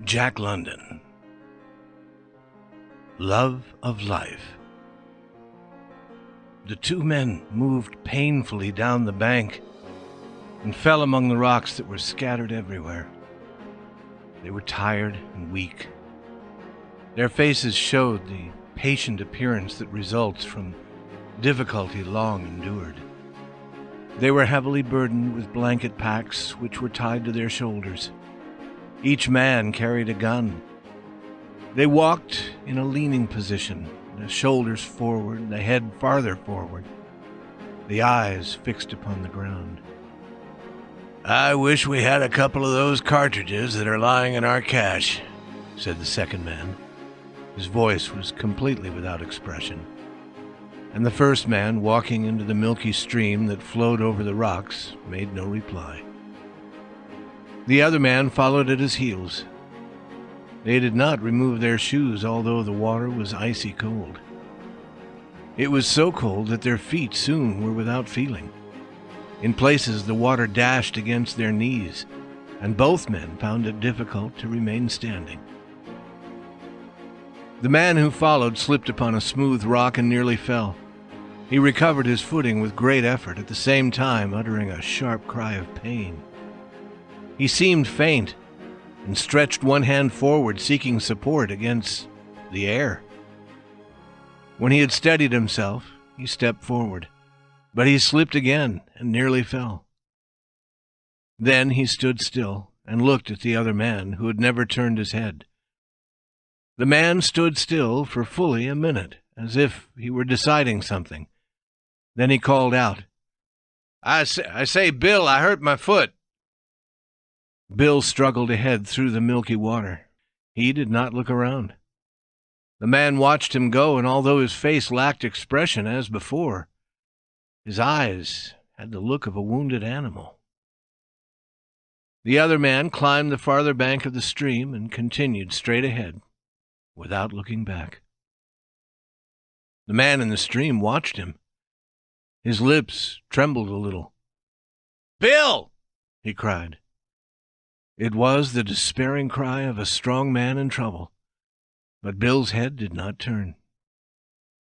Jack London. Love of life. The two men moved painfully down the bank and fell among the rocks that were scattered everywhere. They were tired and weak. Their faces showed the patient appearance that results from difficulty long endured. They were heavily burdened with blanket packs which were tied to their shoulders. Each man carried a gun. They walked in a leaning position, the shoulders forward, the head farther forward, the eyes fixed upon the ground. "I wish we had a couple of those cartridges that are lying in our cache," said the second man. His voice was completely without expression. And the first man, walking into the milky stream that flowed over the rocks, made no reply. The other man followed at his heels. They did not remove their shoes, although the water was icy cold. It was so cold that their feet soon were without feeling. In places the water dashed against their knees, and both men found it difficult to remain standing. The man who followed slipped upon a smooth rock and nearly fell. He recovered his footing with great effort, at the same time uttering a sharp cry of pain. He seemed faint and stretched one hand forward, seeking support against the air. When he had steadied himself, he stepped forward, but he slipped again and nearly fell. Then he stood still and looked at the other man, who had never turned his head. The man stood still for fully a minute, as if he were deciding something. Then he called out, I say, Bill, I hurt my foot." Bill struggled ahead through the milky water. He did not look around. The man watched him go, and although his face lacked expression as before, his eyes had the look of a wounded animal. The other man climbed the farther bank of the stream and continued straight ahead, without looking back. The man in the stream watched him. His lips trembled a little. "Bill!" he cried. It was the despairing cry of a strong man in trouble, but Bill's head did not turn.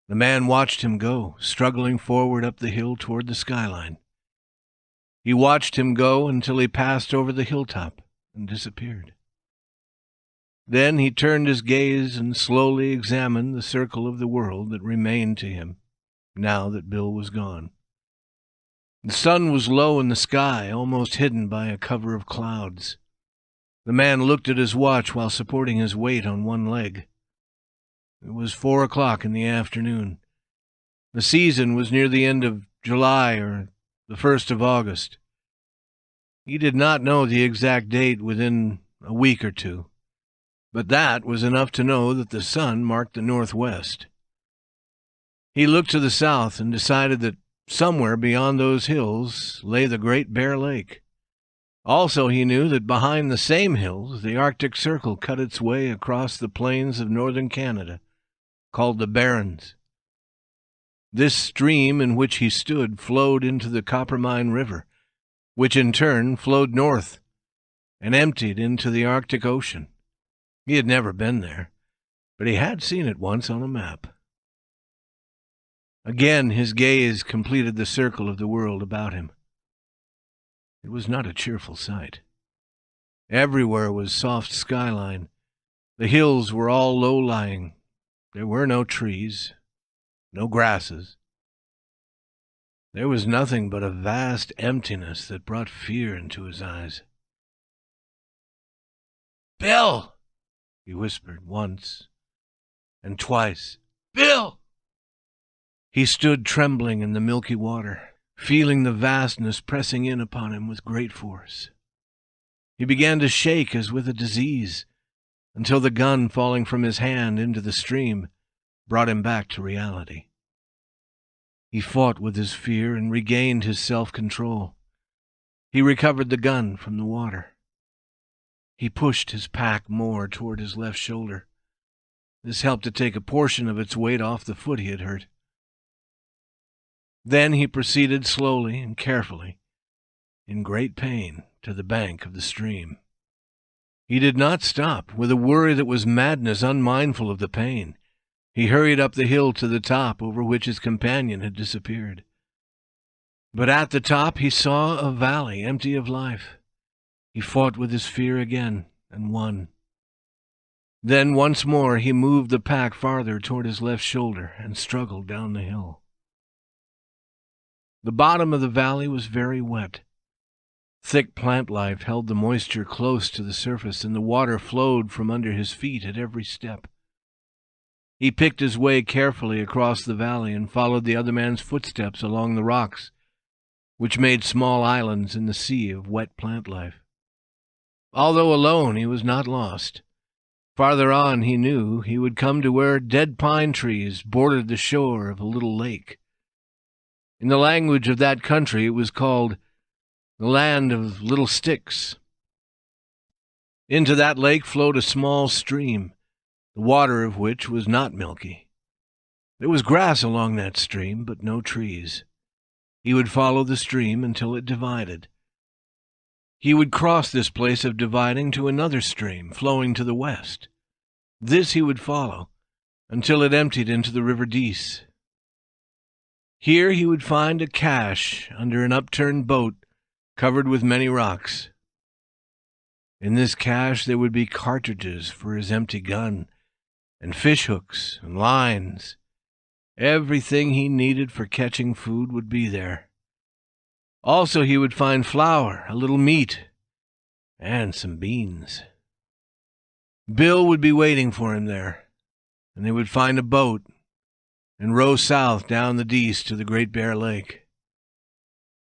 The man watched him go, struggling forward up the hill toward the skyline. He watched him go until he passed over the hilltop and disappeared. Then he turned his gaze and slowly examined the circle of the world that remained to him, now that Bill was gone. The sun was low in the sky, almost hidden by a cover of clouds. The man looked at his watch while supporting his weight on one leg. It was 4 o'clock in the afternoon. The season was near the end of July or the 1st of August. He did not know the exact date within a week or two, but that was enough to know that the sun marked the northwest. He looked to the south and decided that somewhere beyond those hills lay the Great Bear Lake. Also, he knew that behind the same hills, the Arctic Circle cut its way across the plains of northern Canada, called the Barrens. This stream in which he stood flowed into the Coppermine River, which in turn flowed north and emptied into the Arctic Ocean. He had never been there, but he had seen it once on a map. Again his gaze completed the circle of the world about him. It was not a cheerful sight. Everywhere was soft skyline. The hills were all low-lying. There were no trees, no grasses. There was nothing but a vast emptiness that brought fear into his eyes. "Bill!" he whispered once and twice. "Bill!" He stood trembling in the milky water, feeling the vastness pressing in upon him with great force. He began to shake as with a disease, until the gun falling from his hand into the stream brought him back to reality. He fought with his fear and regained his self-control. He recovered the gun from the water. He pushed his pack more toward his left shoulder. This helped to take a portion of its weight off the foot he had hurt. Then he proceeded slowly and carefully, in great pain, to the bank of the stream. He did not stop. With a worry that was madness, unmindful of the pain, he hurried up the hill to the top, over which his companion had disappeared. But at the top he saw a valley empty of life. He fought with his fear again, and won. Then once more he moved the pack farther toward his left shoulder and struggled down the hill. The bottom of the valley was very wet. Thick plant life held the moisture close to the surface, and the water flowed from under his feet at every step. He picked his way carefully across the valley and followed the other man's footsteps along the rocks, which made small islands in the sea of wet plant life. Although alone, he was not lost. Farther on, he knew, he would come to where dead pine trees bordered the shore of a little lake. In the language of that country, it was called the Land of Little Sticks. Into that lake flowed a small stream, the water of which was not milky. There was grass along that stream, but no trees. He would follow the stream until it divided. He would cross this place of dividing to another stream flowing to the west. This he would follow until it emptied into the River Dease. Here he would find a cache under an upturned boat covered with many rocks. In this cache there would be cartridges for his empty gun, and fish hooks and lines. Everything he needed for catching food would be there. Also he would find flour, a little meat, and some beans. Bill would be waiting for him there, and they would find a boat and row south down the Dease to the Great Bear Lake.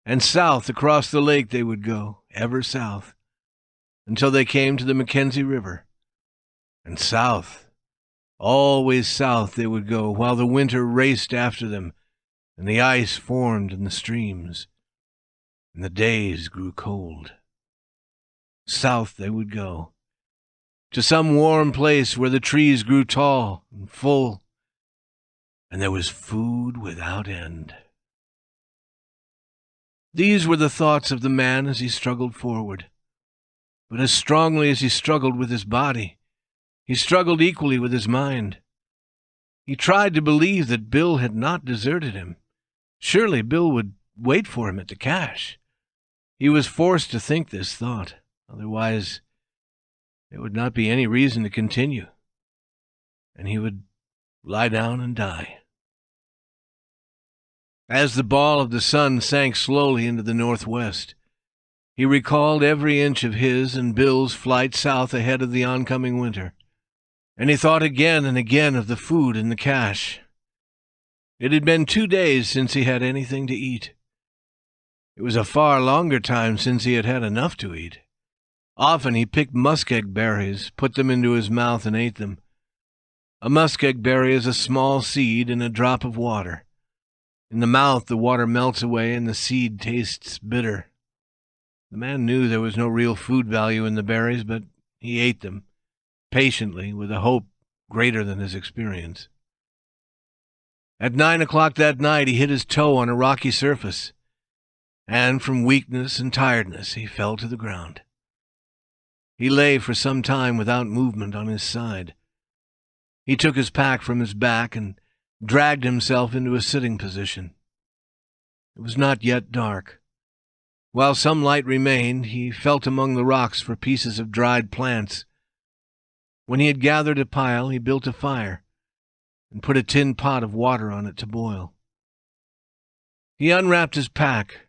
And south across the lake they would go, ever south, until they came to the Mackenzie River. And south, always south they would go, while the winter raced after them, and the ice formed in the streams, and the days grew cold. South they would go, to some warm place where the trees grew tall and full, and there was food without end. These were the thoughts of the man as he struggled forward. But as strongly as he struggled with his body, he struggled equally with his mind. He tried to believe that Bill had not deserted him. Surely Bill would wait for him at the cache. He was forced to think this thought. Otherwise, there would not be any reason to continue, and he would lie down and die. As the ball of the sun sank slowly into the northwest, he recalled every inch of his and Bill's flight south ahead of the oncoming winter, and he thought again and again of the food in the cache. It had been 2 days since he had anything to eat. It was a far longer time since he had had enough to eat. Often he picked muskeg berries, put them into his mouth, and ate them. A muskeg berry is a small seed in a drop of water. In the mouth, the water melts away and the seed tastes bitter. The man knew there was no real food value in the berries, but he ate them, patiently, with a hope greater than his experience. At 9 o'clock that night, he hit his toe on a rocky surface, and from weakness and tiredness, he fell to the ground. He lay for some time without movement on his side. He took his pack from his back and dragged himself into a sitting position. It was not yet dark. While some light remained, he felt among the rocks for pieces of dried plants. When he had gathered a pile, he built a fire and put a tin pot of water on it to boil. He unwrapped his pack.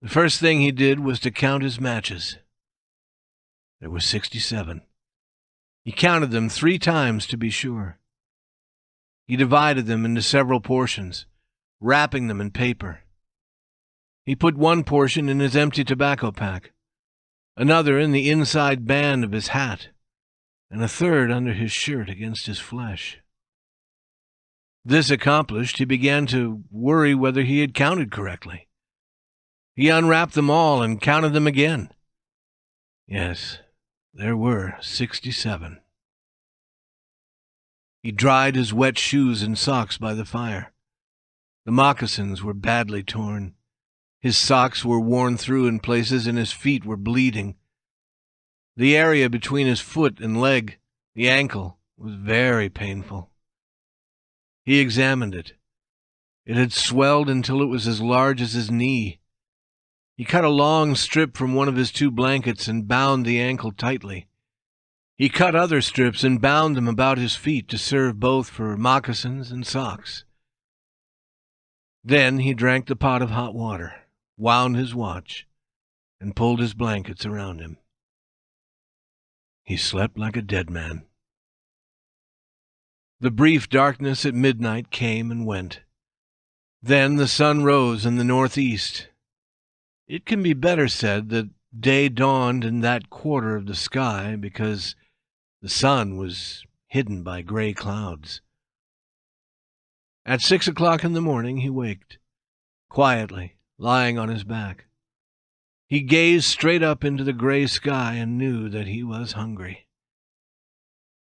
The first thing he did was to count his matches. There were 67. He counted them 3 times to be sure. He divided them into several portions, wrapping them in paper. He put one portion in his empty tobacco pack, another in the inside band of his hat, and a third under his shirt against his flesh. This accomplished, he began to worry whether he had counted correctly. He unwrapped them all and counted them again. Yes, there were 67. He dried his wet shoes and socks by the fire. The moccasins were badly torn. His socks were worn through in places and his feet were bleeding. The area between his foot and leg, the ankle, was very painful. He examined it. It had swelled until it was as large as his knee. He cut a long strip from one of his 2 blankets and bound the ankle tightly. He cut other strips and bound them about his feet to serve both for moccasins and socks. Then he drank the pot of hot water, wound his watch, and pulled his blankets around him. He slept like a dead man. The brief darkness at midnight came and went. Then the sun rose in the northeast. It can be better said that day dawned in that quarter of the sky because the sun was hidden by gray clouds. At 6 o'clock in the morning he waked, quietly, lying on his back. He gazed straight up into the gray sky and knew that he was hungry.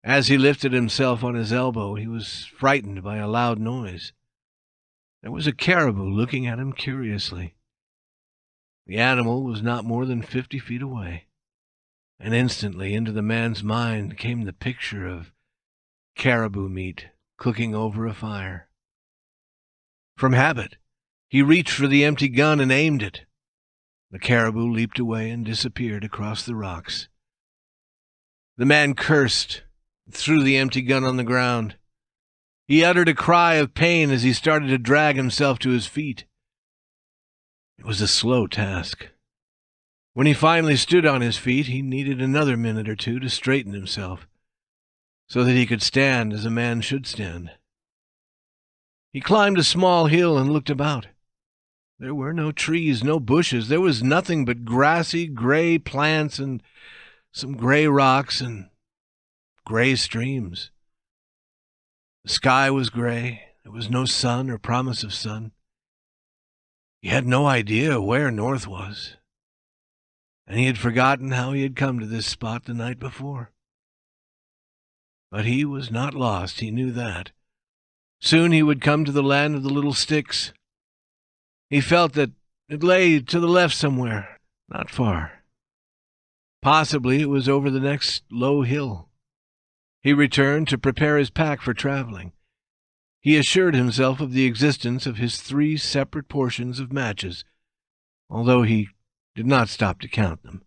As he lifted himself on his elbow, he was frightened by a loud noise. There was a caribou looking at him curiously. The animal was not more than 50 feet away, and instantly into the man's mind came the picture of caribou meat cooking over a fire. From habit, he reached for the empty gun and aimed it. The caribou leaped away and disappeared across the rocks. The man cursed and threw the empty gun on the ground. He uttered a cry of pain as he started to drag himself to his feet. It was a slow task. When he finally stood on his feet, he needed another minute or 2 to straighten himself, so that he could stand as a man should stand. He climbed a small hill and looked about. There were no trees, no bushes. There was nothing but grassy, gray plants and some gray rocks and gray streams. The sky was gray. There was no sun or promise of sun. He had no idea where north was, and he had forgotten how he had come to this spot the night before. But he was not lost, he knew that. Soon he would come to the land of the little sticks. He felt that it lay to the left somewhere, not far. Possibly it was over the next low hill. He returned to prepare his pack for traveling. He assured himself of the existence of his 3 separate portions of matches, although he did not stop to count them.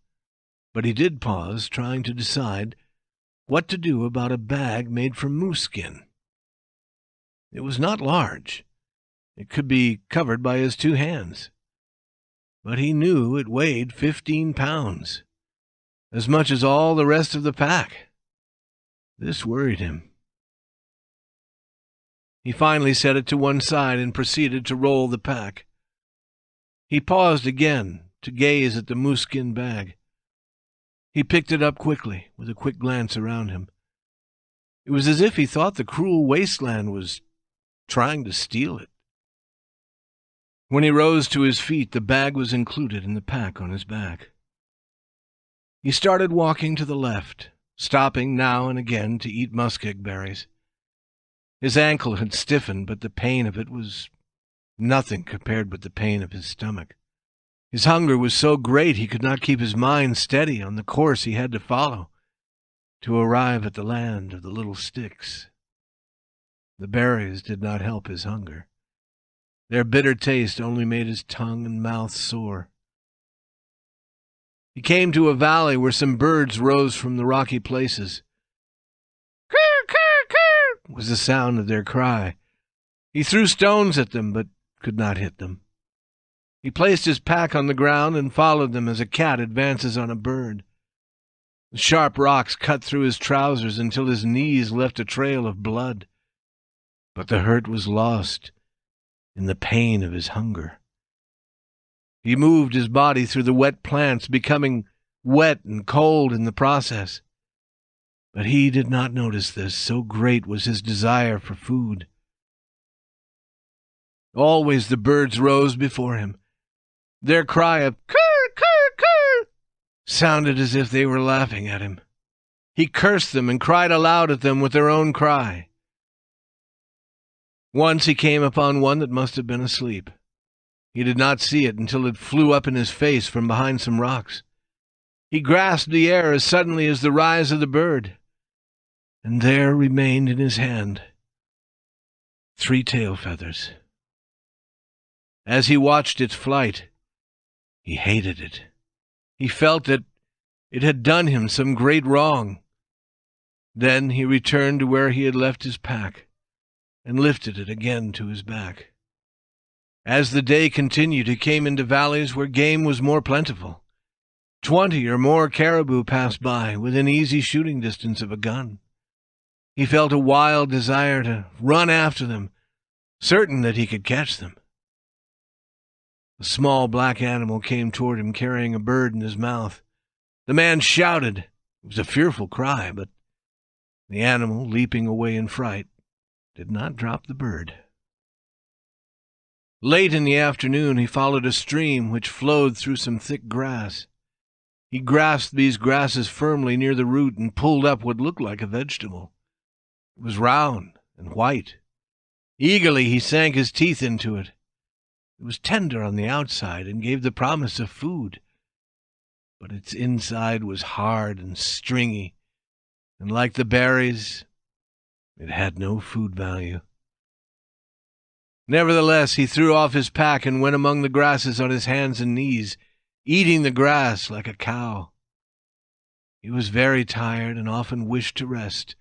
But he did pause, trying to decide what to do about a bag made from moose skin. It was not large. It could be covered by his 2 hands. But he knew it weighed 15 pounds, as much as all the rest of the pack. This worried him. He finally set it to one side and proceeded to roll the pack. He paused again to gaze at the moose-skin bag. He picked it up quickly, with a quick glance around him. It was as if he thought the cruel wasteland was trying to steal it. When he rose to his feet, the bag was included in the pack on his back. He started walking to the left, stopping now and again to eat muskeg berries. His ankle had stiffened, but the pain of it was nothing compared with the pain of his stomach. His hunger was so great he could not keep his mind steady on the course he had to follow to arrive at the land of the little sticks. The berries did not help his hunger. Their bitter taste only made his tongue and mouth sore. He came to a valley where some birds rose from the rocky places. "Cur, cur, cur," was the sound of their cry. He threw stones at them, but could not hit them. He placed his pack on the ground and followed them as a cat advances on a bird. The sharp rocks cut through his trousers until his knees left a trail of blood. But the hurt was lost in the pain of his hunger. He moved his body through the wet plants, becoming wet and cold in the process. But he did not notice this, so great was his desire for food. Always the birds rose before him. Their cry of "Cur, cur, cur" sounded as if they were laughing at him. He cursed them and cried aloud at them with their own cry. Once he came upon one that must have been asleep. He did not see it until it flew up in his face from behind some rocks. He grasped the air as suddenly as the rise of the bird, and there remained in his hand 3 tail feathers. As he watched its flight, he hated it. He felt that it had done him some great wrong. Then he returned to where he had left his pack and lifted it again to his back. As the day continued, he came into valleys where game was more plentiful. 20 or more caribou passed by, within easy shooting distance of a gun. He felt a wild desire to run after them, certain that he could catch them. A small black animal came toward him, carrying a bird in his mouth. The man shouted. It was a fearful cry, but the animal, leaping away in fright, did not drop the bird. Late in the afternoon, he followed a stream which flowed through some thick grass. He grasped these grasses firmly near the root and pulled up what looked like a vegetable. It was round and white. Eagerly he sank his teeth into it. It was tender on the outside and gave the promise of food, but its inside was hard and stringy, and like the berries, it had no food value. Nevertheless, he threw off his pack and went among the grasses on his hands and knees, eating the grass like a cow. He was very tired and often wished to rest,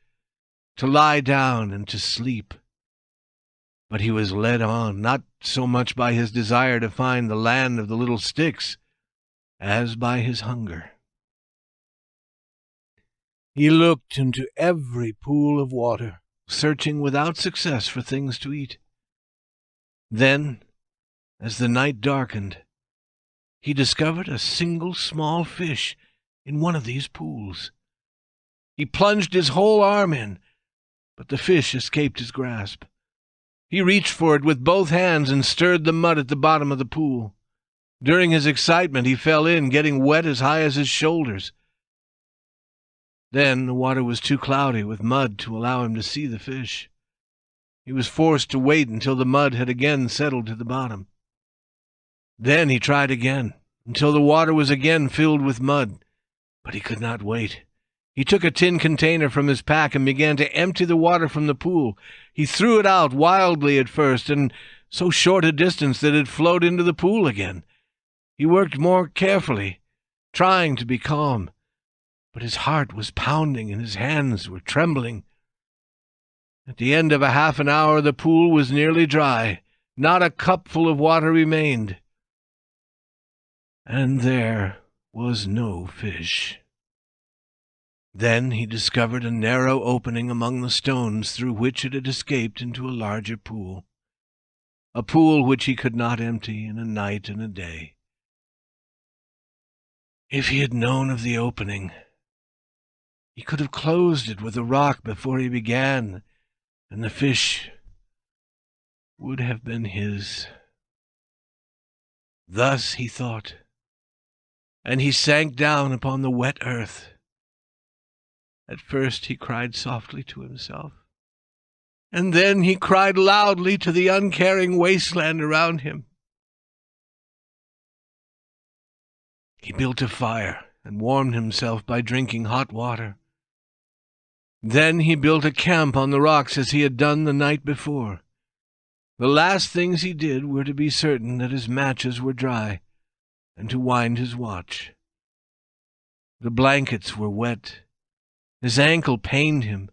to lie down and to sleep. But he was led on, not so much by his desire to find the land of the little sticks, as by his hunger. He looked into every pool of water, searching without success for things to eat. Then, as the night darkened, he discovered a single small fish in one of these pools. He plunged his whole arm in, but the fish escaped his grasp. He reached for it with both hands and stirred the mud at the bottom of the pool. During his excitement, he fell in, getting wet as high as his shoulders. Then the water was too cloudy with mud to allow him to see the fish. He was forced to wait until the mud had again settled to the bottom. Then he tried again, until the water was again filled with mud, but he could not wait. He took a tin container from his pack and began to empty the water from the pool. He threw it out wildly at first, and so short a distance that it flowed into the pool again. He worked more carefully, trying to be calm, but his heart was pounding and his hands were trembling. At the end of a half an hour, the pool was nearly dry. Not a cupful of water remained. And there was no fish. Then he discovered a narrow opening among the stones through which it had escaped into a larger pool, a pool which he could not empty in a night and a day. If he had known of the opening, he could have closed it with a rock before he began, and the fish would have been his. Thus he thought, and he sank down upon the wet earth. At first he cried softly to himself, and then he cried loudly to the uncaring wasteland around him. He built a fire and warmed himself by drinking hot water. Then he built a camp on the rocks as he had done the night before. The last things he did were to be certain that his matches were dry and to wind his watch. The blankets were wet. His ankle pained him,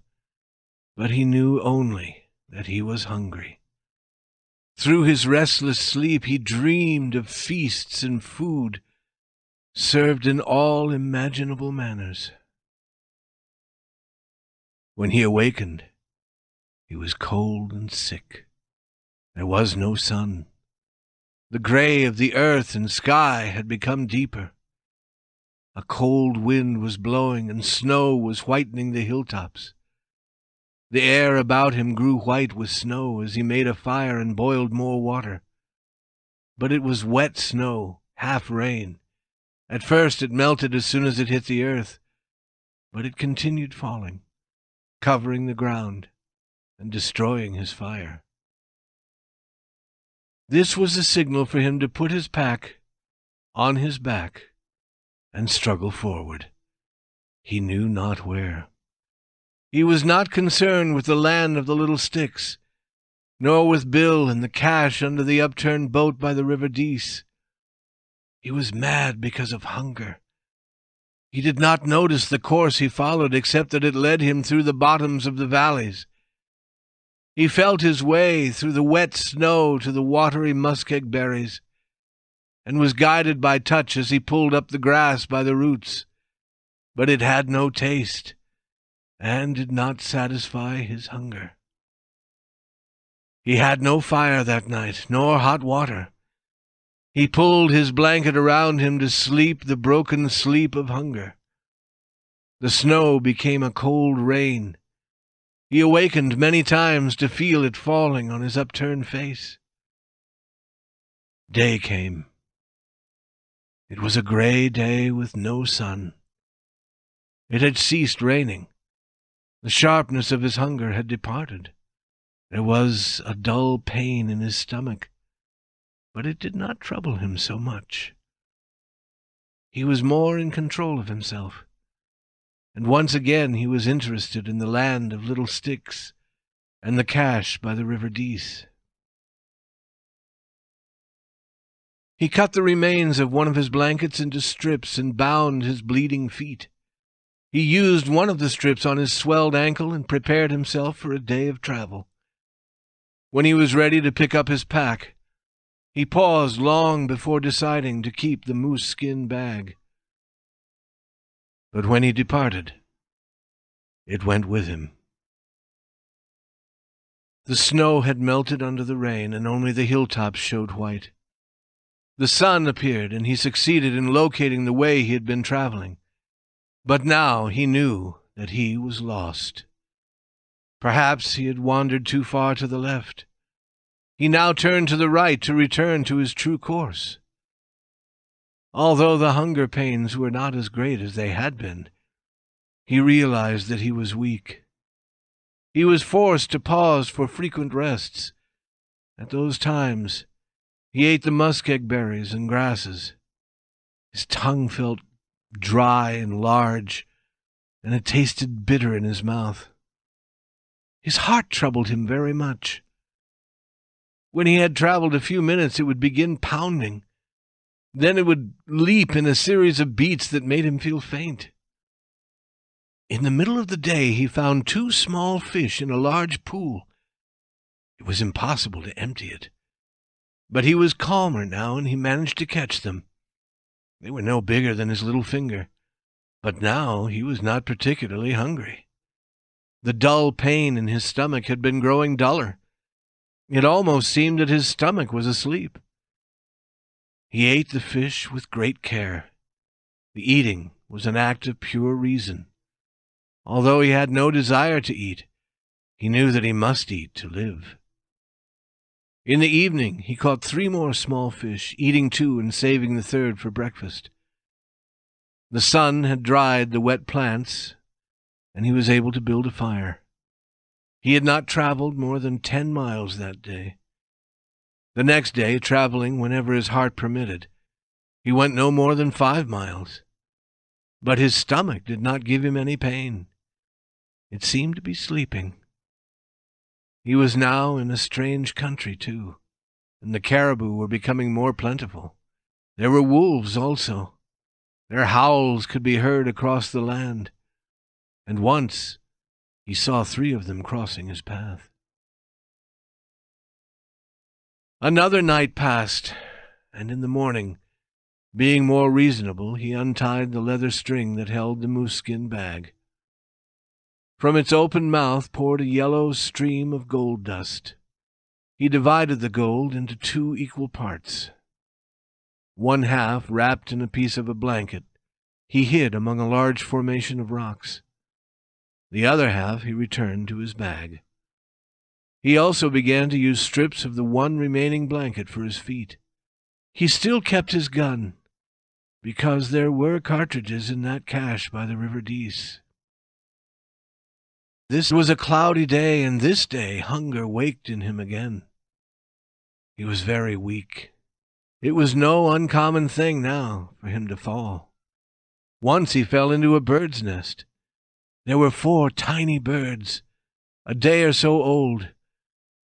but he knew only that he was hungry. Through his restless sleep he dreamed of feasts and food, served in all imaginable manners. When he awakened, he was cold and sick. There was no sun. The gray of the earth and sky had become deeper. A cold wind was blowing, and snow was whitening the hilltops. The air about him grew white with snow as he made a fire and boiled more water. But it was wet snow, half rain. At first it melted as soon as it hit the earth, but it continued falling, covering the ground and destroying his fire. This was a signal for him to put his pack on his back and struggle forward. He knew not where. He was not concerned with the land of the little sticks, nor with Bill and the cache under the upturned boat by the River Dease. He was mad because of hunger. He did not notice the course he followed, except that it led him through the bottoms of the valleys. He felt his way through the wet snow to the watery muskeg berries, and was guided by touch as he pulled up the grass by the roots. But it had no taste, and did not satisfy his hunger. He had no fire that night, nor hot water. He pulled his blanket around him to sleep the broken sleep of hunger. The snow became a cold rain. He awakened many times to feel it falling on his upturned face. Day came. It was a gray day with no sun. It had ceased raining. The sharpness of his hunger had departed. There was a dull pain in his stomach, but it did not trouble him so much. He was more in control of himself, and once again he was interested in the land of little sticks and the cache by the River Dease. He cut the remains of one of his blankets into strips and bound his bleeding feet. He used one of the strips on his swelled ankle and prepared himself for a day of travel. When he was ready to pick up his pack, he paused long before deciding to keep the moose skin bag. But when he departed, it went with him. The snow had melted under the rain, and only the hilltops showed white. The sun appeared, and he succeeded in locating the way he had been traveling. But now he knew that he was lost. Perhaps he had wandered too far to the left. He now turned to the right to return to his true course. Although the hunger pains were not as great as they had been, he realized that he was weak. He was forced to pause for frequent rests. At those times, he ate the muskeg berries and grasses. His tongue felt dry and large, and it tasted bitter in his mouth. His heart troubled him very much. When he had traveled a few minutes, it would begin pounding. Then it would leap in a series of beats that made him feel faint. In the middle of the day, he found 2 small fish in a large pool. It was impossible to empty it. But he was calmer now, and he managed to catch them. They were no bigger than his little finger, but now he was not particularly hungry. The dull pain in his stomach had been growing duller. It almost seemed that his stomach was asleep. He ate the fish with great care. The eating was an act of pure reason. Although he had no desire to eat, he knew that he must eat to live. In the evening, he caught 3 more small fish, eating 2 and saving the 3rd for breakfast. The sun had dried the wet plants, and he was able to build a fire. He had not traveled more than 10 miles that day. The next day, traveling whenever his heart permitted, he went no more than 5 miles. But his stomach did not give him any pain. It seemed to be sleeping. He was now in a strange country, too, and the caribou were becoming more plentiful. There were wolves also. Their howls could be heard across the land, and once he saw 3 of them crossing his path. Another night passed, and in the morning, being more reasonable, he untied the leather string that held the moose-skin bag. From its open mouth poured a yellow stream of gold dust. He divided the gold into 2 equal parts. 1/2, wrapped in a piece of a blanket, he hid among a large formation of rocks. The other half he returned to his bag. He also began to use strips of the 1 remaining blanket for his feet. He still kept his gun, because there were cartridges in that cache by the River Dease. This was a cloudy day, and this day hunger waked in him again. He was very weak. It was no uncommon thing now for him to fall. Once he fell into a bird's nest. There were 4 tiny birds, a day or so old,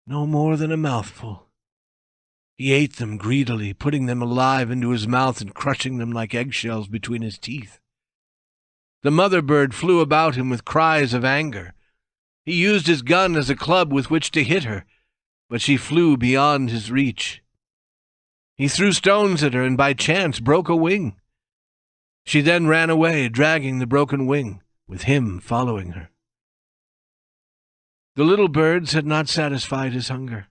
no more than a mouthful. He ate them greedily, putting them alive into his mouth and crushing them like eggshells between his teeth. The mother bird flew about him with cries of anger. He used his gun as a club with which to hit her, but she flew beyond his reach. He threw stones at her and by chance broke a wing. She then ran away, dragging the broken wing, with him following her. The little birds had not satisfied his hunger.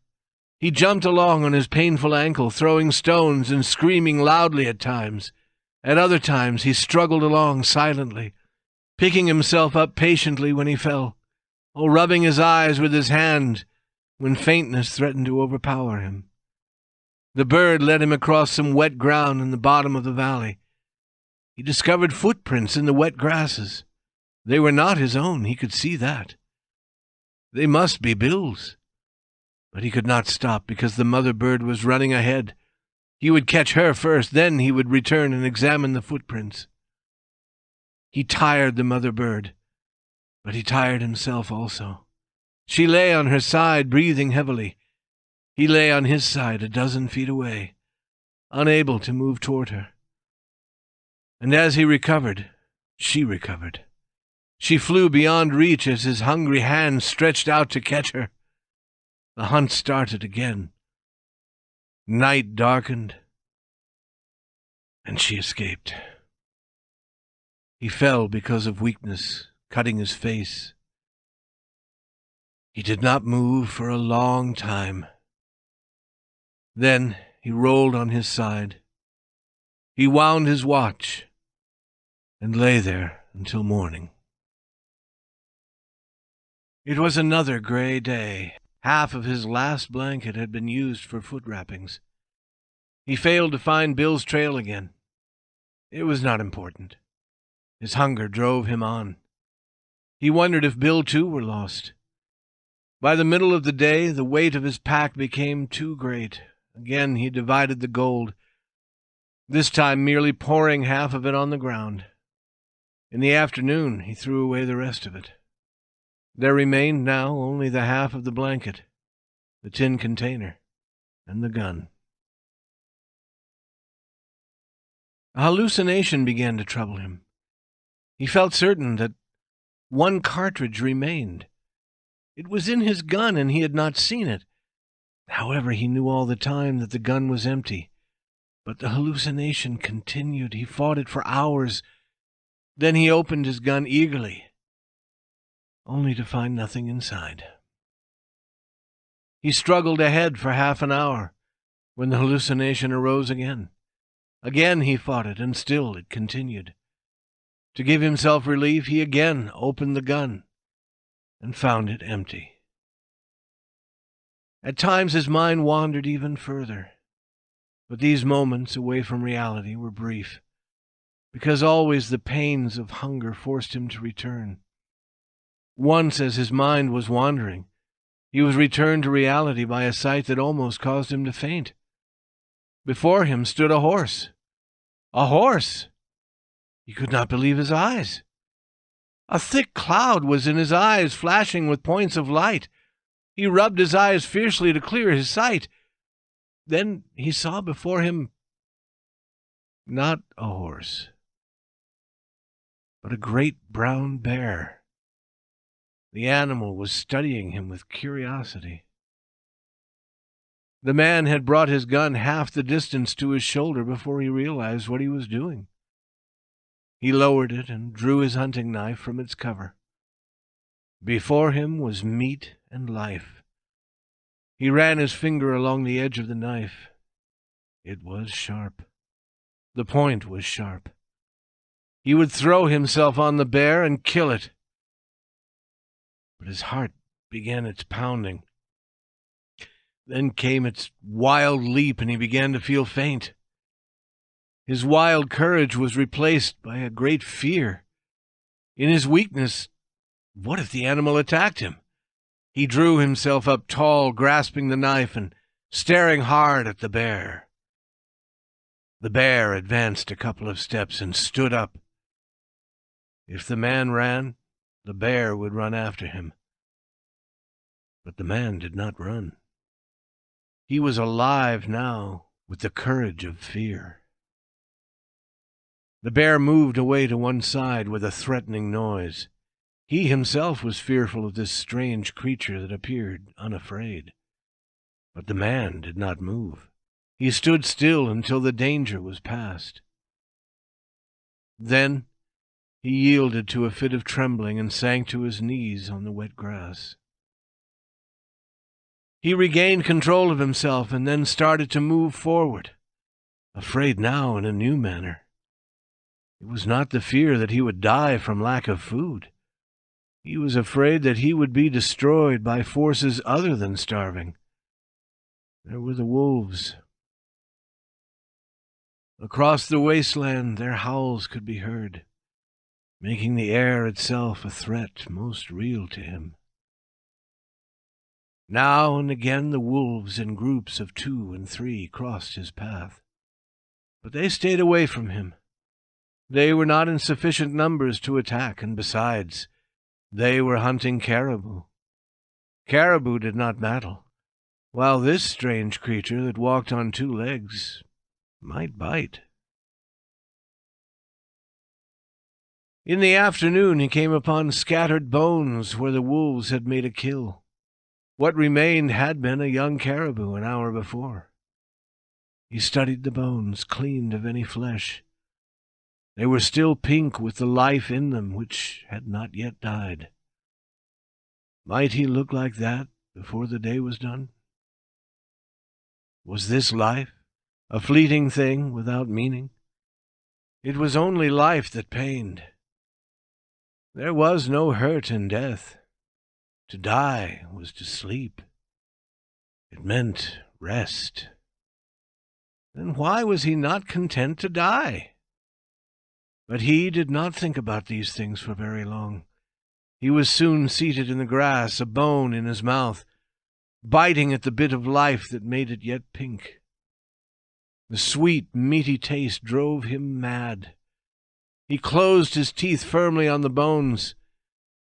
He jumped along on his painful ankle, throwing stones and screaming loudly at times. At other times he struggled along silently, picking himself up patiently when he fell, or rubbing his eyes with his hand when faintness threatened to overpower him. The bird led him across some wet ground in the bottom of the valley. He discovered footprints in the wet grasses. They were not his own, he could see that. They must be Bill's. But he could not stop because the mother bird was running ahead. He would catch her first, then he would return and examine the footprints. He tired the mother bird, but he tired himself also. She lay on her side, breathing heavily. He lay on his side 12 feet away, unable to move toward her. And as he recovered, she recovered. She flew beyond reach as his hungry hands stretched out to catch her. The hunt started again. Night darkened, and she escaped. He fell because of weakness, cutting his face. He did not move for a long time. Then he rolled on his side. He wound his watch and lay there until morning. It was another gray day. Half of his last blanket had been used for foot wrappings. He failed to find Bill's trail again. It was not important. His hunger drove him on. He wondered if Bill too were lost. By the middle of the day, the weight of his pack became too great. Again he divided the gold, this time merely pouring half of it on the ground. In the afternoon he threw away the rest of it. There remained now only the half of the blanket, the tin container, and the gun. A hallucination began to trouble him. He felt certain that one cartridge remained. It was in his gun, and he had not seen it. However, he knew all the time that the gun was empty. But the hallucination continued. He fought it for hours. Then he opened his gun eagerly, only to find nothing inside. He struggled ahead for half an hour, when the hallucination arose again. Again he fought it, and still it continued. To give himself relief, he again opened the gun, and found it empty. At times his mind wandered even further, but these moments away from reality were brief, because always the pains of hunger forced him to return. Once, as his mind was wandering, he was returned to reality by a sight that almost caused him to faint. Before him stood a horse. A horse! He could not believe his eyes. A thick cloud was in his eyes, flashing with points of light. He rubbed his eyes fiercely to clear his sight. Then he saw before him not a horse, but a great brown bear. The animal was studying him with curiosity. The man had brought his gun half the distance to his shoulder before he realized what he was doing. He lowered it and drew his hunting knife from its cover. Before him was meat and life. He ran his finger along the edge of the knife. It was sharp. The point was sharp. He would throw himself on the bear and kill it. But his heart began its pounding. Then came its wild leap, and he began to feel faint. His wild courage was replaced by a great fear. In his weakness, what if the animal attacked him? He drew himself up tall, grasping the knife and staring hard at the bear. The bear advanced a couple of steps and stood up, If the man ran, the bear would run after him. But the man did not run. He was alive now with the courage of fear. The bear moved away to one side with a threatening noise. He himself was fearful of this strange creature that appeared unafraid. But the man did not move. He stood still until the danger was past. Then he yielded to a fit of trembling and sank to his knees on the wet grass. He regained control of himself and then started to move forward, afraid now in a new manner. It was not the fear that he would die from lack of food. He was afraid that he would be destroyed by forces other than starving. There were the wolves. Across the wasteland their howls could be heard, making the air itself a threat most real to him. Now and again the wolves in groups of 2 and 3 crossed his path, but they stayed away from him. They were not in sufficient numbers to attack, and besides, they were hunting caribou. Caribou did not battle, while this strange creature that walked on 2 legs might bite. In the afternoon he came upon scattered bones where the wolves had made a kill. What remained had been a young caribou an hour before. He studied the bones, cleaned of any flesh. They were still pink with the life in them which had not yet died. Might he look like that before the day was done? Was this life a fleeting thing without meaning? It was only life that pained. There was no hurt in death. To die was to sleep. It meant rest. Then why was he not content to die? But he did not think about these things for very long. He was soon seated in the grass, a bone in his mouth, biting at the bit of life that made it yet pink. The sweet, meaty taste drove him mad. He closed his teeth firmly on the bones.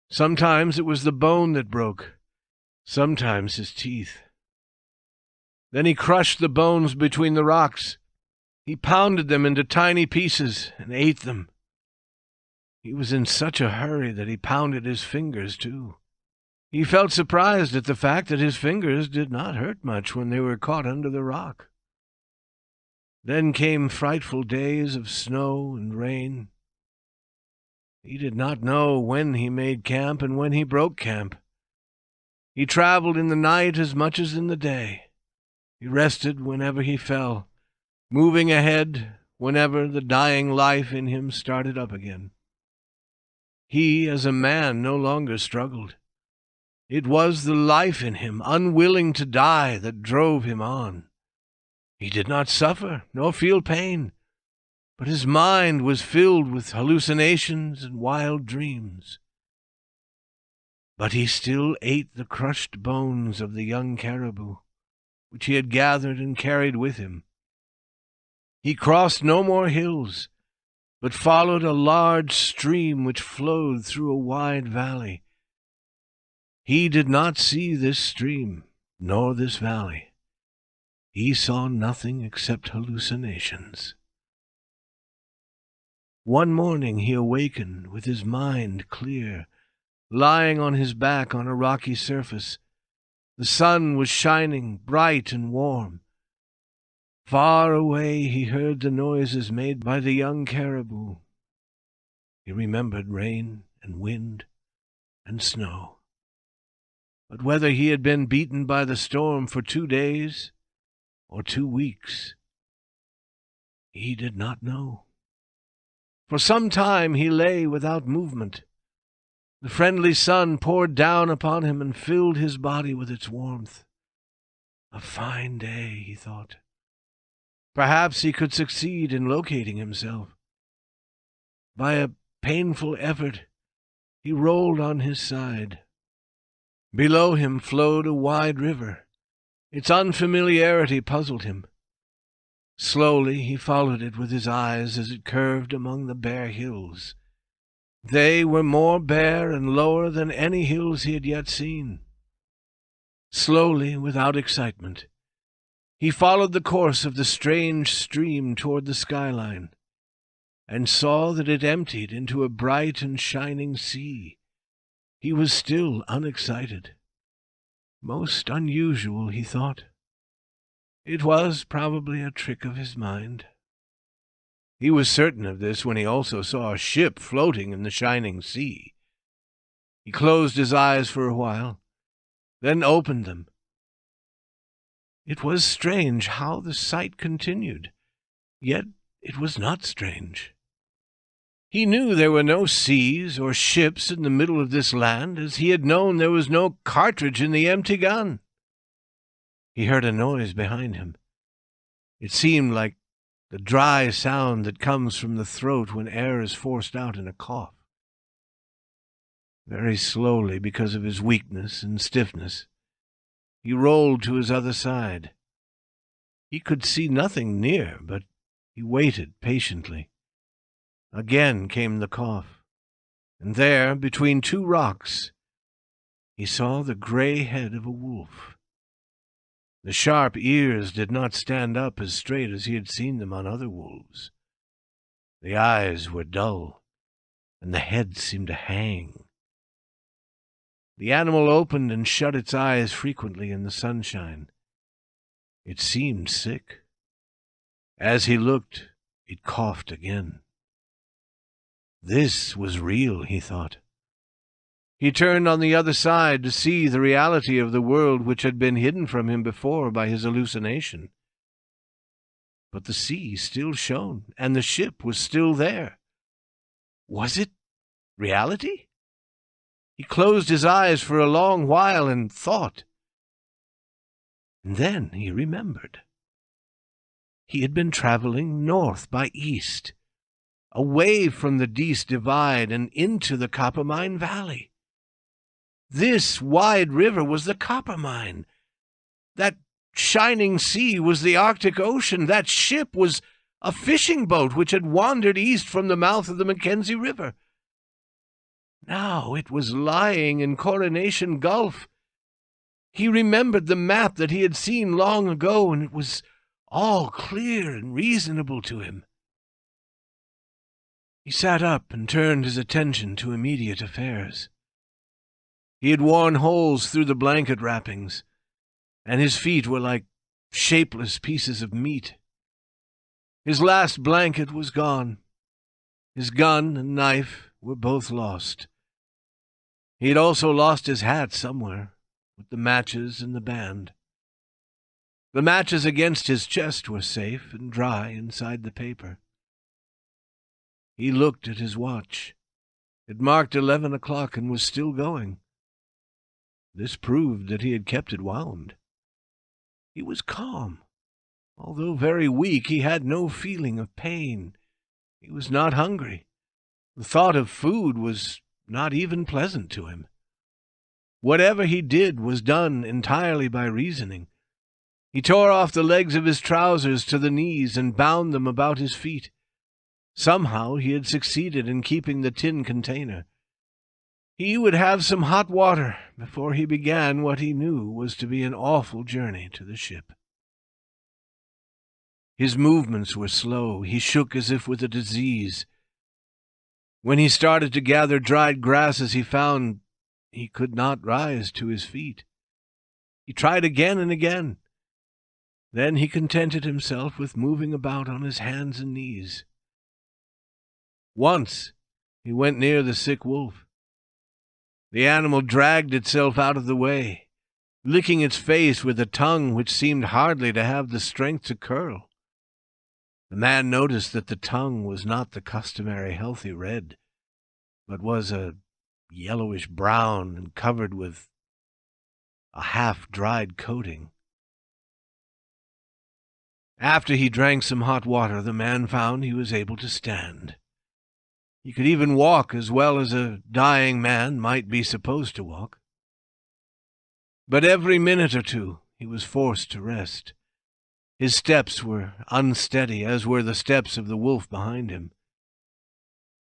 Sometimes it was the bone that broke, sometimes his teeth. Then he crushed the bones between the rocks. He pounded them into tiny pieces and ate them. He was in such a hurry that he pounded his fingers, too. He felt surprised at the fact that his fingers did not hurt much when they were caught under the rock. Then came frightful days of snow and rain. He did not know when he made camp and when he broke camp. He traveled in the night as much as in the day. He rested whenever he fell, moving ahead whenever the dying life in him started up again. He, as a man, no longer struggled. It was the life in him, unwilling to die, that drove him on. He did not suffer, nor feel pain, but his mind was filled with hallucinations and wild dreams. But he still ate the crushed bones of the young caribou, which he had gathered and carried with him. He crossed no more hills, but followed a large stream which flowed through a wide valley. He did not see this stream, nor this valley. He saw nothing except hallucinations. One morning he awakened with his mind clear, lying on his back on a rocky surface. The sun was shining bright and warm. Far away he heard the noises made by the young caribou. He remembered rain and wind and snow. But whether he had been beaten by the storm for 2 days or 2 weeks, he did not know. For some time he lay without movement. The friendly sun poured down upon him and filled his body with its warmth. A fine day, he thought. Perhaps he could succeed in locating himself. By a painful effort, he rolled on his side. Below him flowed a wide river. Its unfamiliarity puzzled him. Slowly he followed it with his eyes as it curved among the bare hills. They were more bare and lower than any hills he had yet seen. Slowly, without excitement, he followed the course of the strange stream toward the skyline, and saw that it emptied into a bright and shining sea. He was still unexcited. Most unusual, he thought. It was probably a trick of his mind. He was certain of this when he also saw a ship floating in the shining sea. He closed his eyes for a while, then opened them. It was strange how the sight continued, yet it was not strange. He knew there were no seas or ships in the middle of this land, as he had known there was no cartridge in the empty gun. He heard a noise behind him. It seemed like the dry sound that comes from the throat when air is forced out in a cough. Very slowly, because of his weakness and stiffness, he rolled to his other side. He could see nothing near, but he waited patiently. Again came the cough, and there, between two rocks, he saw the gray head of a wolf. The sharp ears did not stand up as straight as he had seen them on other wolves. The eyes were dull, and the head seemed to hang. The animal opened and shut its eyes frequently in the sunshine. It seemed sick. As he looked, it coughed again. This was real, he thought. He turned on the other side to see the reality of the world which had been hidden from him before by his hallucination. But the sea still shone, and the ship was still there. Was it reality? He closed his eyes for a long while and thought. And then he remembered. He had been traveling north by east, away from the Dease Divide and into the Coppermine Valley. This wide river was the Coppermine. That shining sea was the Arctic Ocean. That ship was a fishing boat which had wandered east from the mouth of the Mackenzie River. Now it was lying in Coronation Gulf. He remembered the map that he had seen long ago, and it was all clear and reasonable to him. He sat up and turned his attention to immediate affairs. He had worn holes through the blanket wrappings, and his feet were like shapeless pieces of meat. His last blanket was gone. His gun and knife were both lost. He had also lost his hat somewhere, with the matches and the band. The matches against his chest were safe and dry inside the paper. He looked at his watch. It marked 11 o'clock and was still going. This proved that he had kept it wound. He was calm. Although very weak, he had no feeling of pain. He was not hungry. The thought of food was not even pleasant to him. Whatever he did was done entirely by reasoning. He tore off the legs of his trousers to the knees and bound them about his feet. Somehow he had succeeded in keeping the tin container. He would have some hot water before he began what he knew was to be an awful journey to the ship. His movements were slow. He shook as if with a disease. When he started to gather dried grasses, he found he could not rise to his feet. He tried again and again. Then he contented himself with moving about on his hands and knees. Once he went near the sick wolf. The animal dragged itself out of the way, licking its face with a tongue which seemed hardly to have the strength to curl. The man noticed that the tongue was not the customary healthy red, but was a yellowish-brown and covered with a half-dried coating. After he drank some hot water, the man found he was able to stand. He could even walk as well as a dying man might be supposed to walk. But every minute or two he was forced to rest. His steps were unsteady, as were the steps of the wolf behind him.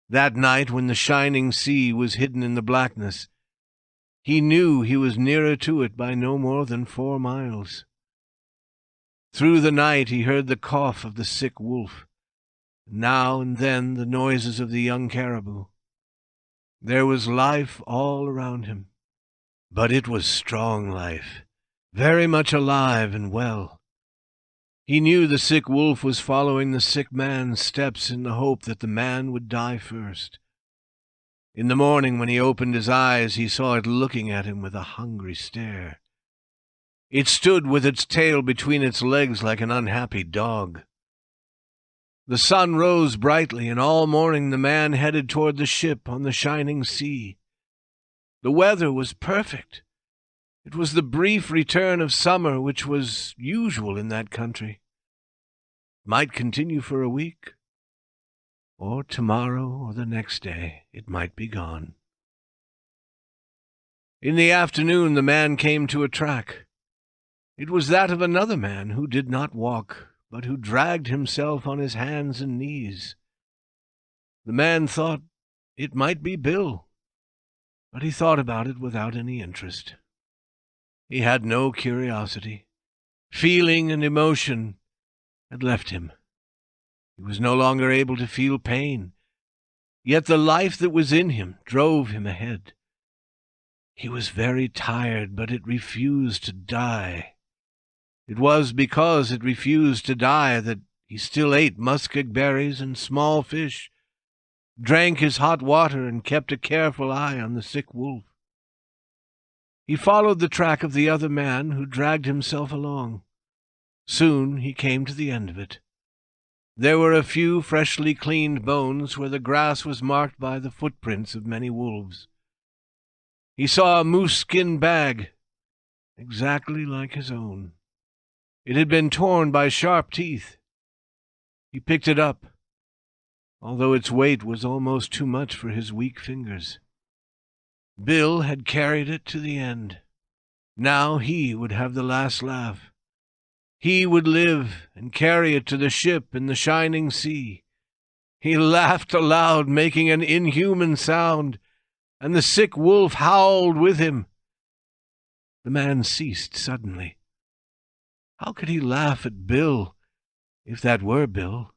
That night, when the shining sea was hidden in the blackness, he knew he was nearer to it by no more than 4 miles. Through the night he heard the cough of the sick wolf, now and then the noises of the young caribou. There was life all around him, but it was strong life, very much alive and well. He knew the sick wolf was following the sick man's steps in the hope that the man would die first. In the morning, when he opened his eyes, he saw it looking at him with a hungry stare. It stood with its tail between its legs like an unhappy dog. The sun rose brightly, and all morning the man headed toward the ship on the shining sea. The weather was perfect. It was the brief return of summer which was usual in that country. It might continue for a week, or tomorrow or the next day it might be gone. In the afternoon the man came to a track. It was that of another man who did not walk, but who dragged himself on his hands and knees. The man thought it might be Bill, but he thought about it without any interest. He had no curiosity. Feeling and emotion had left him. He was no longer able to feel pain, yet the life that was in him drove him ahead. He was very tired, but it refused to die. It was because it refused to die that he still ate muskeg berries and small fish, drank his hot water, and kept a careful eye on the sick wolf. He followed the track of the other man, who dragged himself along. Soon he came to the end of it. There were a few freshly cleaned bones where the grass was marked by the footprints of many wolves. He saw a moose-skin bag, exactly like his own. It had been torn by sharp teeth. He picked it up, although its weight was almost too much for his weak fingers. Bill had carried it to the end. Now he would have the last laugh. He would live and carry it to the ship in the shining sea. He laughed aloud, making an inhuman sound, and the sick wolf howled with him. The man ceased suddenly. How could he laugh at Bill, if that were Bill?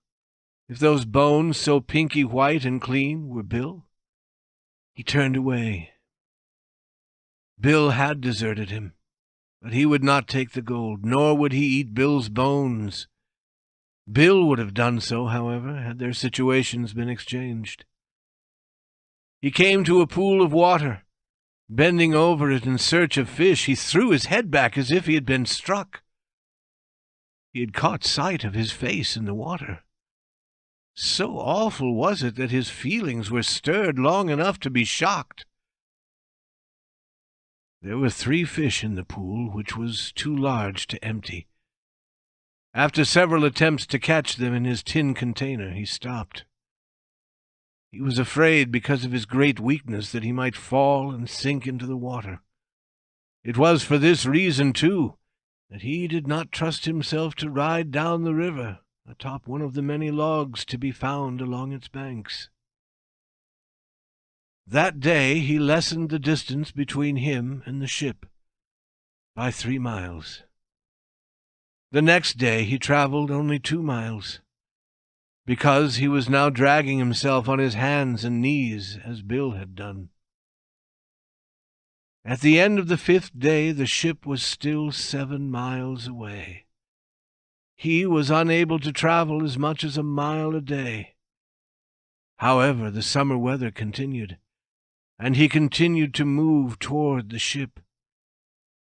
If those bones, so pinky white and clean, were Bill? He turned away. Bill had deserted him, but he would not take the gold, nor would he eat Bill's bones. Bill would have done so, however, had their situations been exchanged. He came to a pool of water. Bending over it in search of fish, he threw his head back as if he had been struck. He had caught sight of his face in the water. So awful was it that his feelings were stirred long enough to be shocked. There were 3 fish in the pool, which was too large to empty. After several attempts to catch them in his tin container, he stopped. He was afraid, because of his great weakness, that he might fall and sink into the water. It was for this reason, too, that he did not trust himself to ride down the river atop one of the many logs to be found along its banks. That day he lessened the distance between him and the ship by 3 miles. The next day he traveled only 2 miles, because he was now dragging himself on his hands and knees as Bill had done. At the end of the 5th day the ship was still 7 miles away. He was unable to travel as much as a mile a day. However, the summer weather continued, and he continued to move toward the ship.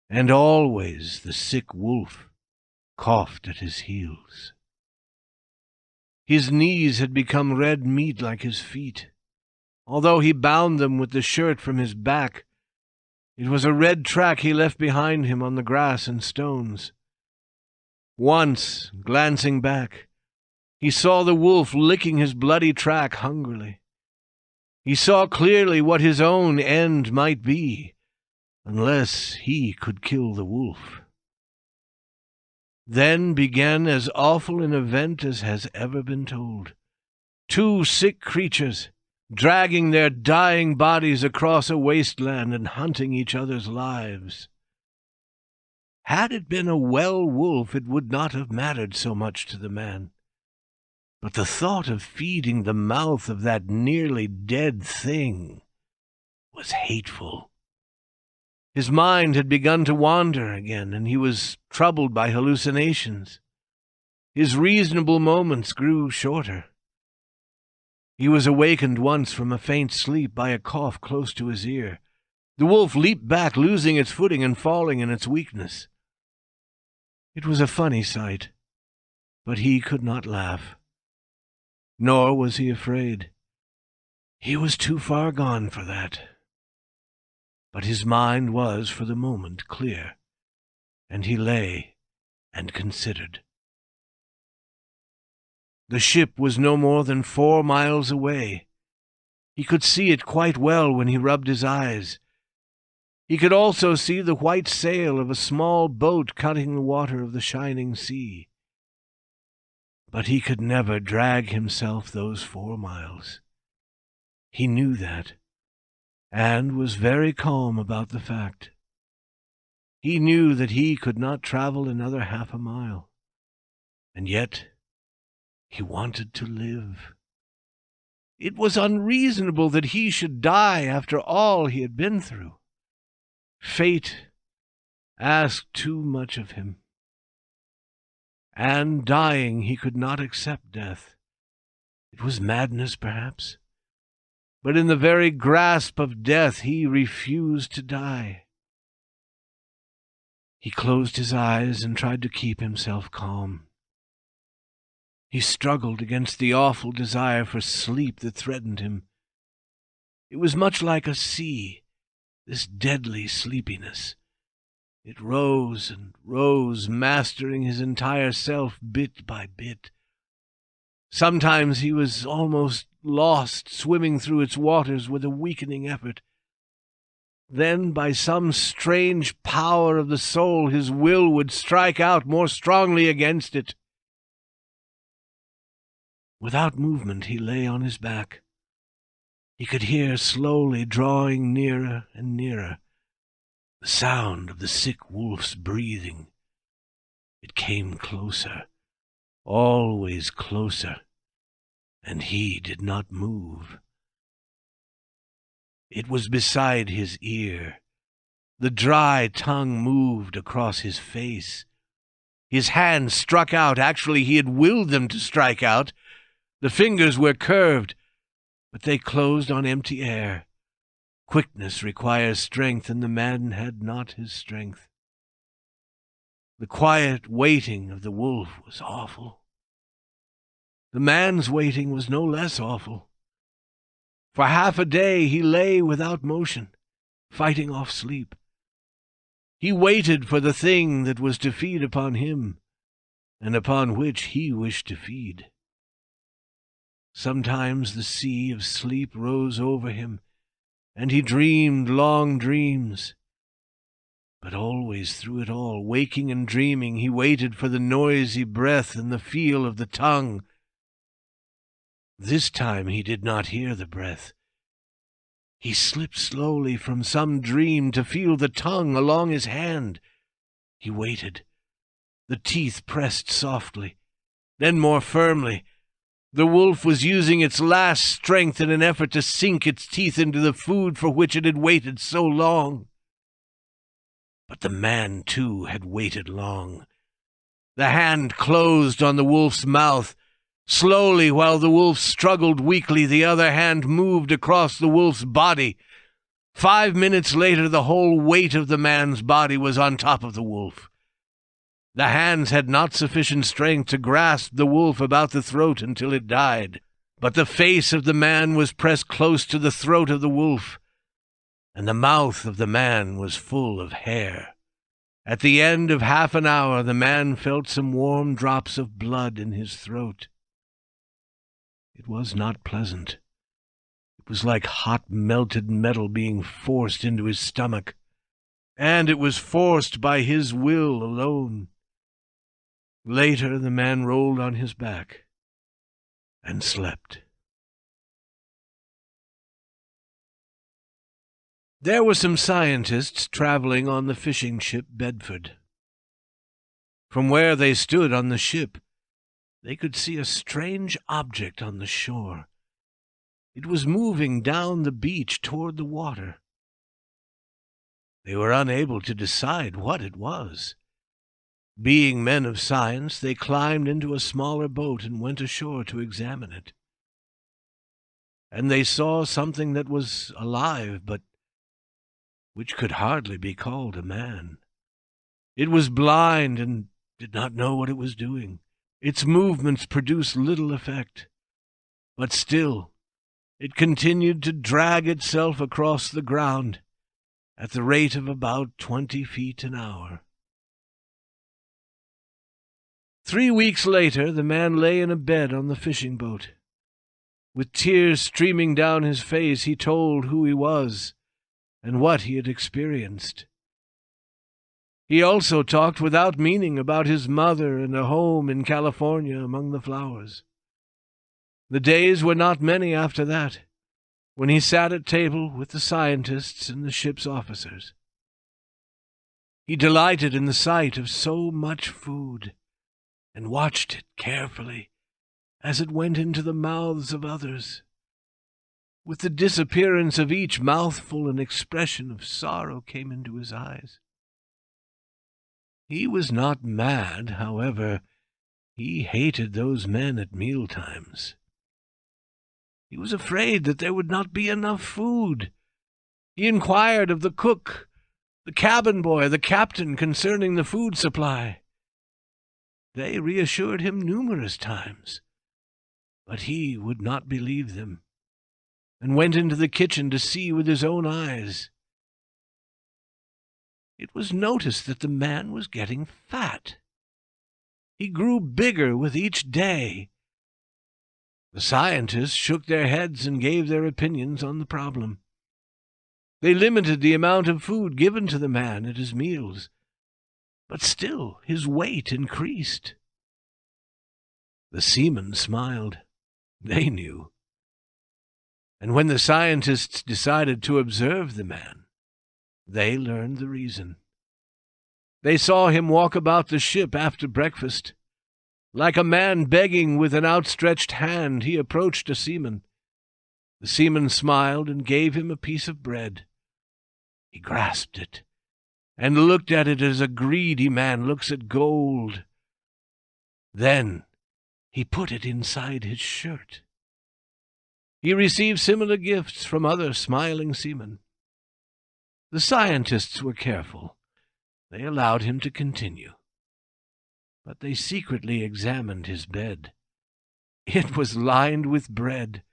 And always the sick wolf coughed at his heels. His knees had become red meat like his feet. Although he bound them with the shirt from his back, it was a red track he left behind him on the grass and stones. Once, glancing back, he saw the wolf licking his bloody track hungrily. He saw clearly what his own end might be, unless he could kill the wolf. Then began as awful an event as has ever been told. 2 sick creatures, dragging their dying bodies across a wasteland and hunting each other's lives. Had it been a well wolf, it would not have mattered so much to the man. But the thought of feeding the mouth of that nearly dead thing was hateful. His mind had begun to wander again, and he was troubled by hallucinations. His reasonable moments grew shorter. He was awakened once from a faint sleep by a cough close to his ear. The wolf leaped back, losing its footing and falling in its weakness. It was a funny sight, but he could not laugh. Nor was he afraid. He was too far gone for that. But his mind was, for the moment, clear, and he lay and considered. The ship was no more than 4 miles away. He could see it quite well when he rubbed his eyes. He could also see the white sail of a small boat cutting the water of the shining sea. But he could never drag himself those 4 miles. He knew that, and was very calm about the fact. He knew that he could not travel another 1/2 mile, and yet he wanted to live. It was unreasonable that he should die after all he had been through. Fate asked too much of him. And dying, he could not accept death. It was madness, perhaps, but in the very grasp of death he refused to die. He closed his eyes and tried to keep himself calm. He struggled against the awful desire for sleep that threatened him. It was much like a sea, this deadly sleepiness. It rose and rose, mastering his entire self bit by bit. Sometimes he was almost lost, swimming through its waters with a weakening effort. Then, by some strange power of the soul, his will would strike out more strongly against it. Without movement, he lay on his back. He could hear slowly drawing nearer and nearer the sound of the sick wolf's breathing. It came closer, always closer, and he did not move. It was beside his ear. The dry tongue moved across his face. His hands struck out. Actually, he had willed them to strike out. The fingers were curved, but they closed on empty air. Quickness requires strength, and the man had not his strength. The quiet waiting of the wolf was awful. The man's waiting was no less awful. For 1/2 a day he lay without motion, fighting off sleep. He waited for the thing that was to feed upon him, and upon which he wished to feed. Sometimes the sea of sleep rose over him, and he dreamed long dreams. But always through it all, waking and dreaming, he waited for the noisy breath and the feel of the tongue. This time he did not hear the breath. He slipped slowly from some dream to feel the tongue along his hand. He waited. The teeth pressed softly, then more firmly. The wolf was using its last strength in an effort to sink its teeth into the food for which it had waited so long. But the man, too, had waited long. The hand closed on the wolf's mouth. Slowly, while the wolf struggled weakly, the other hand moved across the wolf's body. 5 minutes later, the whole weight of the man's body was on top of the wolf. The hands had not sufficient strength to grasp the wolf about the throat until it died, but the face of the man was pressed close to the throat of the wolf, and the mouth of the man was full of hair. At the end of 1/2 an hour, the man felt some warm drops of blood in his throat. It was not pleasant. It was like hot melted metal being forced into his stomach, and it was forced by his will alone. Later, the man rolled on his back and slept. There were some scientists traveling on the fishing ship Bedford. From where they stood on the ship, they could see a strange object on the shore. It was moving down the beach toward the water. They were unable to decide what it was. Being men of science, they climbed into a smaller boat and went ashore to examine it. And they saw something that was alive, but which could hardly be called a man. It was blind and did not know what it was doing. Its movements produced little effect, but still it continued to drag itself across the ground at the rate of about 20 feet an hour. 3 weeks later, the man lay in a bed on the fishing boat. With tears streaming down his face, he told who he was and what he had experienced. He also talked without meaning about his mother and a home in California among the flowers. The days were not many after that, when he sat at table with the scientists and the ship's officers. He delighted in the sight of so much food, and watched it carefully as it went into the mouths of others. With the disappearance of each mouthful, an expression of sorrow came into his eyes. He was not mad, however. He hated those men at mealtimes. He was afraid that there would not be enough food. He inquired of the cook, the cabin boy, the captain concerning the food supply. They reassured him numerous times, but he would not believe them, and went into the kitchen to see with his own eyes. It was noticed that the man was getting fat. He grew bigger with each day. The scientists shook their heads and gave their opinions on the problem. They limited the amount of food given to the man at his meals, but still his weight increased. The seamen smiled. They knew. And when the scientists decided to observe the man, they learned the reason. They saw him walk about the ship after breakfast. Like a man begging with an outstretched hand, he approached a seaman. The seaman smiled and gave him a piece of bread. He grasped it and looked at it as a greedy man looks at gold. Then he put it inside his shirt. He received similar gifts from other smiling seamen. The scientists were careful. They allowed him to continue. But they secretly examined his bed. It was lined with bread.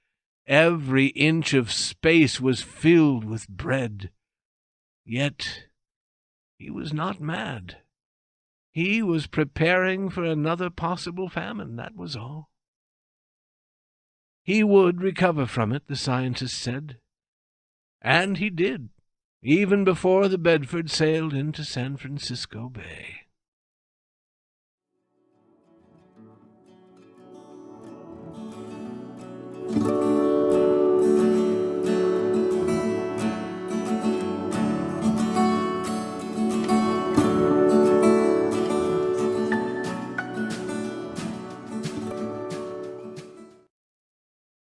Every inch of space was filled with bread. Yet he was not mad. He was preparing for another possible famine, that was all. He would recover from it, the scientists said. And he did, even before the Bedford sailed into San Francisco Bay.